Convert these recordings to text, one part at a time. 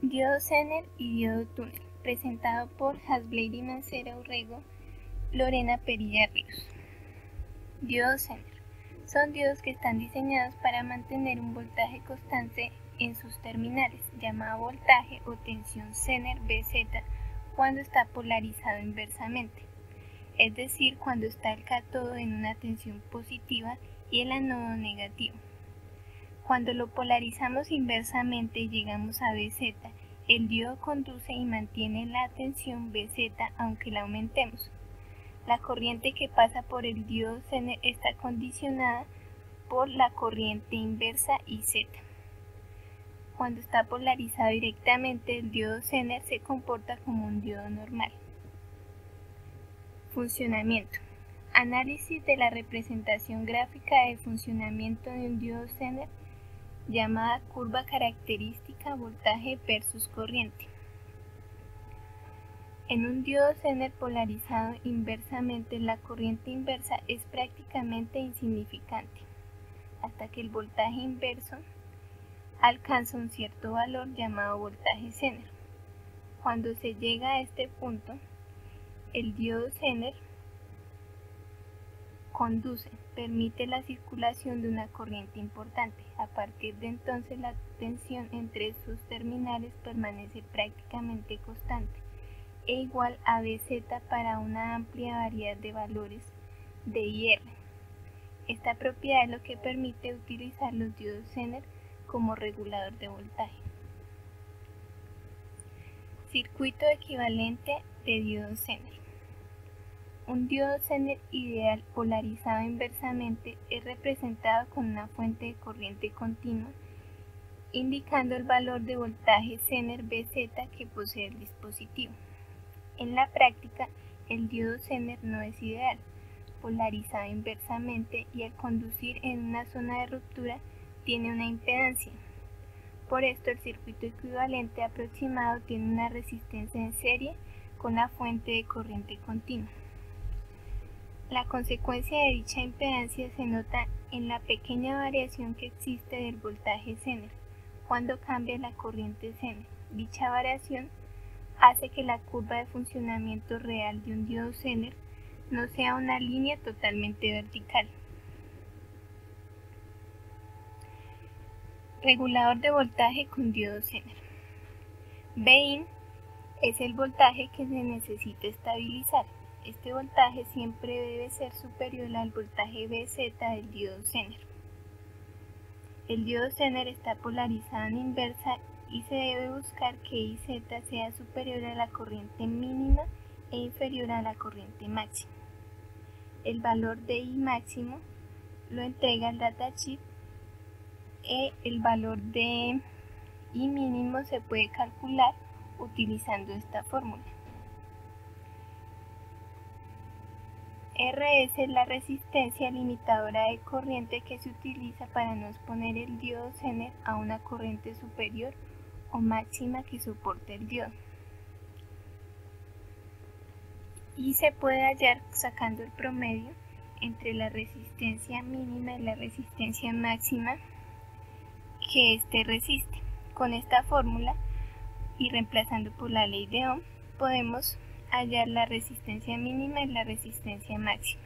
Diodo Zener y diodo túnel, presentado por Hasblady Mancera Urrego, Lorena Perilla Ríos. Diodo Zener. Son diodos que están diseñados para mantener un voltaje constante en sus terminales, llamado voltaje o tensión Zener BZ, cuando está polarizado inversamente, es decir, cuando está el cátodo en una tensión positiva y el ánodo negativo. Cuando lo polarizamos inversamente y llegamos a BZ, el diodo conduce y mantiene la tensión BZ aunque la aumentemos. La corriente que pasa por el diodo Zener está condicionada por la corriente inversa IZ. Cuando está polarizado directamente, el diodo Zener se comporta como un diodo normal. Funcionamiento. Análisis de la representación gráfica de funcionamiento de un diodo Zener, llamada curva característica voltaje versus corriente. En un diodo Zener polarizado inversamente, la corriente inversa es prácticamente insignificante, hasta que el voltaje inverso alcanza un cierto valor llamado voltaje Zener. Cuando se llega a este punto, el diodo Zener conduce, permite la circulación de una corriente importante. A partir de entonces, la tensión entre sus terminales permanece prácticamente constante e igual a BZ para una amplia variedad de valores de IR. Esta propiedad es lo que permite utilizar los diodos Zener como regulador de voltaje. Circuito equivalente de diodo Zener. Un diodo Zener ideal polarizado inversamente es representado con una fuente de corriente continua, indicando el valor de voltaje Zener BZ que posee el dispositivo. En la práctica, el diodo Zener no es ideal, polarizado inversamente, y al conducir en una zona de ruptura tiene una impedancia. Por esto, el circuito equivalente aproximado tiene una resistencia en serie con la fuente de corriente continua. La consecuencia de dicha impedancia se nota en la pequeña variación que existe del voltaje Zener cuando cambia la corriente Zener. Dicha variación hace que la curva de funcionamiento real de un diodo Zener no sea una línea totalmente vertical. Regulador de voltaje con diodo Zener. Vin es el voltaje que se necesita estabilizar. Este voltaje siempre debe ser superior al voltaje BZ del diodo Zener. El diodo Zener está polarizado en inversa y se debe buscar que IZ sea superior a la corriente mínima e inferior a la corriente máxima. El valor de I máximo lo entrega el datasheet y el valor de I mínimo se puede calcular utilizando esta fórmula. RS es la resistencia limitadora de corriente que se utiliza para no exponer el diodo Zener a una corriente superior o máxima que soporte el diodo. Y se puede hallar sacando el promedio entre la resistencia mínima y la resistencia máxima que éste resiste. Con esta fórmula y reemplazando por la ley de Ohm, podemos hallar la resistencia mínima y la resistencia máxima.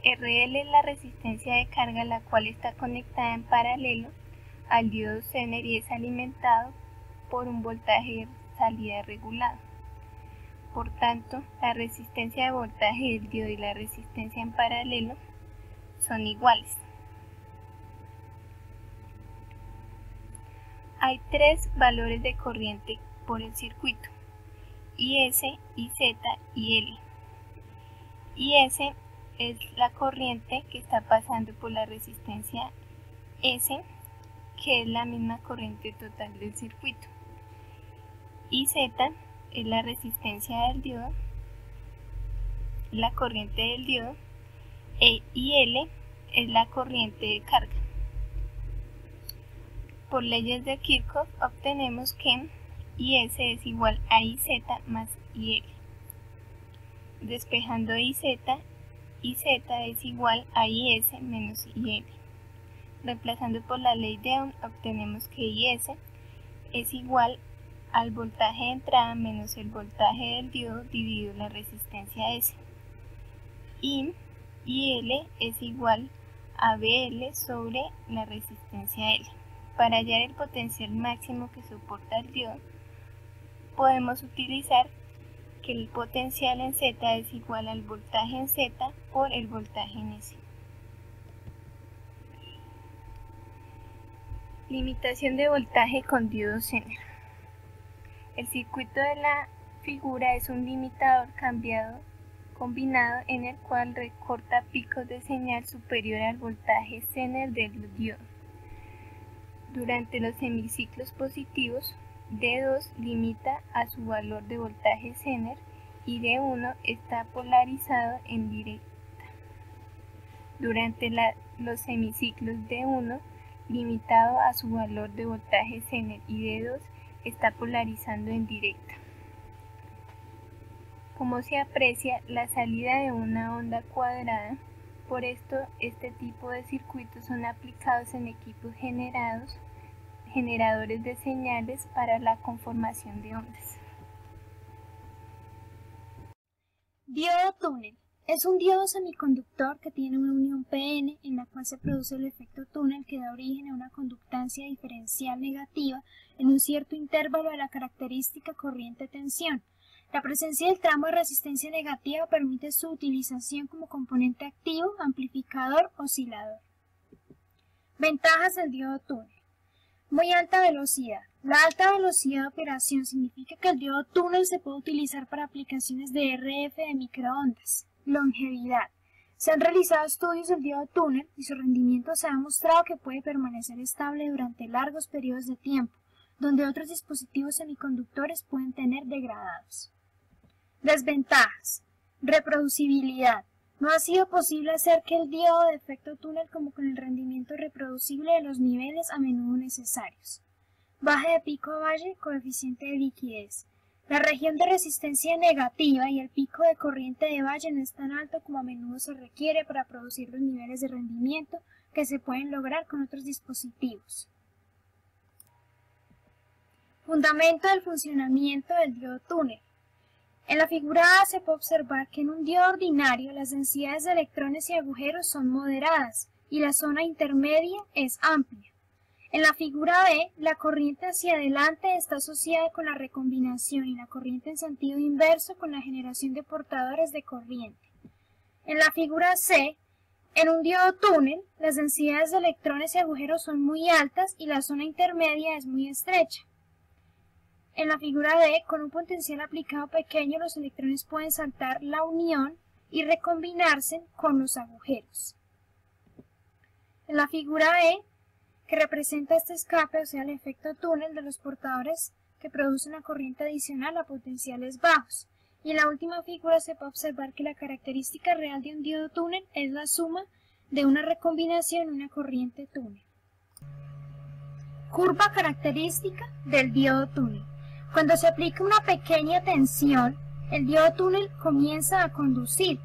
RL es la resistencia de carga, la cual está conectada en paralelo al diodo Zener y es alimentado por un voltaje de salida regulado. Por tanto, la resistencia de voltaje del diodo y la resistencia en paralelo son iguales. Hay tres valores de corriente por el circuito: IS, IZ y L. IS es la corriente que está pasando por la resistencia S, que es la misma corriente total del circuito. IZ es la resistencia del diodo, la corriente del diodo, e IL es la corriente de carga. Por leyes de Kirchhoff obtenemos que IS es igual a IZ más IL. Despejando IZ, IZ es igual a IS menos IL. reemplazando por la ley de Ohm, obtenemos que IS es igual al voltaje de entrada menos el voltaje del diodo dividido la resistencia S. Y IL es igual a BL sobre la resistencia L. Para hallar el potencial máximo que soporta el diodo, podemos utilizar que el potencial en Z es igual al voltaje en Z por el voltaje en S. Limitación de voltaje con diodo Zener. El circuito de la figura es un limitador combinado en el cual recorta picos de señal superior al voltaje Zener del diodo. Durante los semiciclos positivos, D2 limita a su valor de voltaje Zener y D1 está polarizado en directa. Durante los semiciclos D1, limitado a su valor de voltaje Zener y D2, está polarizando en directa. Como se aprecia, la salida de una onda cuadrada, por esto este tipo de circuitos son aplicados en equipos generadores de señales para la conformación de ondas. Diodo túnel. Es un diodo semiconductor que tiene una unión PN en la cual se produce el efecto túnel que da origen a una conductancia diferencial negativa en un cierto intervalo de la característica corriente-tensión. La presencia del tramo de resistencia negativa permite su utilización como componente activo, amplificador, oscilador. Ventajas del diodo túnel. Muy alta velocidad. La alta velocidad de operación significa que el diodo túnel se puede utilizar para aplicaciones de RF de microondas. Longevidad. Se han realizado estudios del diodo túnel y su rendimiento se ha mostrado que puede permanecer estable durante largos periodos de tiempo, donde otros dispositivos semiconductores pueden tener degradados. Desventajas. Reproducibilidad. No ha sido posible hacer que el diodo de efecto túnel como con el rendimiento reproducible de los niveles a menudo necesarios. Baje de pico a valle, coeficiente de liquidez. La región de resistencia negativa y el pico de corriente de valle no es tan alto como a menudo se requiere para producir los niveles de rendimiento que se pueden lograr con otros dispositivos. Fundamento del funcionamiento del diodo túnel. En la figura A se puede observar que en un diodo ordinario las densidades de electrones y agujeros son moderadas y la zona intermedia es amplia. En la figura B, la corriente hacia adelante está asociada con la recombinación y la corriente en sentido inverso con la generación de portadores de corriente. En la figura C, en un diodo túnel, las densidades de electrones y agujeros son muy altas y la zona intermedia es muy estrecha. En la figura D, con un potencial aplicado pequeño, los electrones pueden saltar la unión y recombinarse con los agujeros. En la figura E, que representa este escape, o sea el efecto túnel de los portadores que produce una corriente adicional a potenciales bajos. Y en la última figura se puede observar que la característica real de un diodo túnel es la suma de una recombinación y una corriente túnel. Curva característica del diodo túnel. Cuando se aplica una pequeña tensión, el diodo túnel comienza a conducir,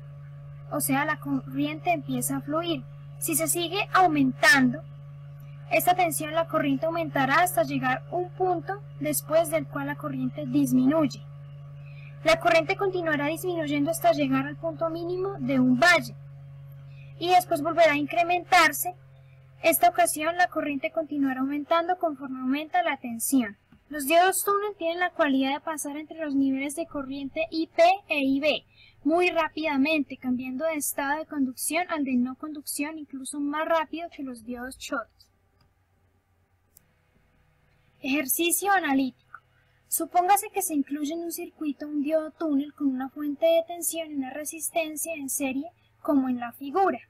o sea la corriente empieza a fluir. Si se sigue aumentando esta tensión, la corriente aumentará hasta llegar a un punto después del cual la corriente disminuye. La corriente continuará disminuyendo hasta llegar al punto mínimo de un valle y después volverá a incrementarse. Esta ocasión la corriente continuará aumentando conforme aumenta la tensión. Los diodos túnel tienen la cualidad de pasar entre los niveles de corriente IP e IB muy rápidamente, cambiando de estado de conducción al de no conducción incluso más rápido que los diodos Schott. Ejercicio analítico. Supóngase que se incluye en un circuito un diodo túnel con una fuente de tensión y una resistencia en serie como en la figura.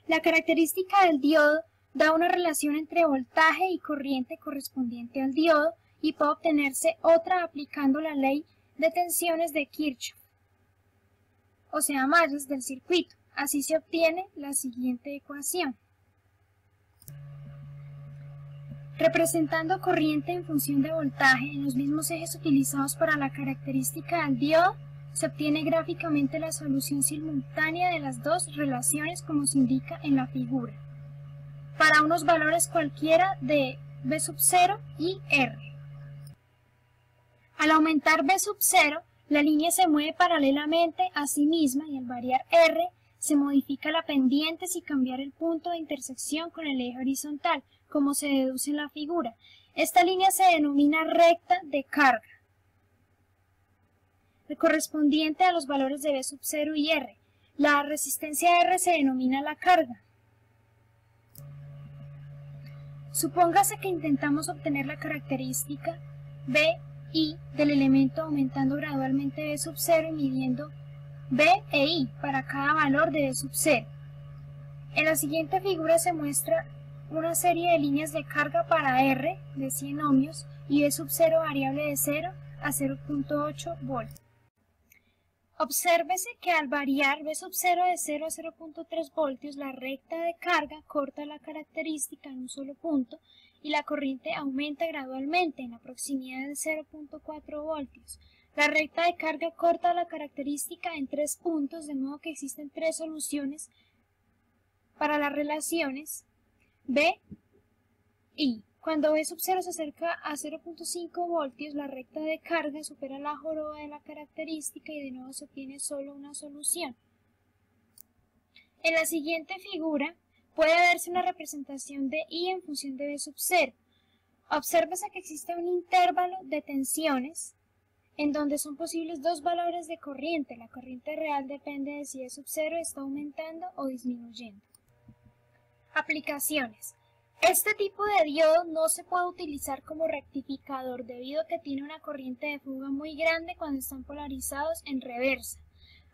La característica del diodo da una relación entre voltaje y corriente correspondiente al diodo y puede obtenerse otra aplicando la ley de tensiones de Kirchhoff, o sea, mallas del circuito. Así se obtiene la siguiente ecuación. Representando corriente en función de voltaje en los mismos ejes utilizados para la característica del diodo, se obtiene gráficamente la solución simultánea de las dos relaciones como se indica en la figura. para unos valores cualquiera de B sub 0 y R. Al aumentar B sub 0, la línea se mueve paralelamente a sí misma y al variar R, se modifica la pendiente sin cambiar el punto de intersección con el eje horizontal, como se deduce en la figura. Esta línea se denomina recta de carga, correspondiente a los valores de B sub 0 y R. La resistencia R se denomina la carga. Supóngase que intentamos obtener la característica B I del elemento aumentando gradualmente B sub 0 y midiendo B e I para cada valor de B sub 0. En la siguiente figura se muestra una serie de líneas de carga para R de 100 ohmios y B sub 0 variable de 0 a 0.8 voltios. Obsérvese que al variar B sub 0 de 0 a 0.3 voltios, la recta de carga corta la característica en un solo punto y la corriente aumenta gradualmente en la proximidad de 0.4 voltios. La recta de carga corta la característica en 3 puntos, de modo que existen 3 soluciones para las relaciones B y I. Cuando B sub 0 se acerca a 0.5 voltios, la recta de carga supera la joroba de la característica y de nuevo se obtiene solo una solución. En la siguiente figura puede verse una representación de I en función de B sub 0. Obsérvese que existe un intervalo de tensiones en donde son posibles dos valores de corriente. La corriente real depende de si B sub 0 está aumentando o disminuyendo. Aplicaciones. Este tipo de diodo no se puede utilizar como rectificador debido a que tiene una corriente de fuga muy grande cuando están polarizados en reversa.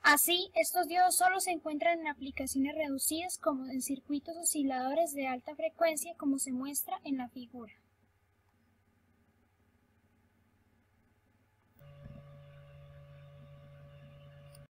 Así, estos diodos solo se encuentran en aplicaciones reducidas como en circuitos osciladores de alta frecuencia como se muestra en la figura.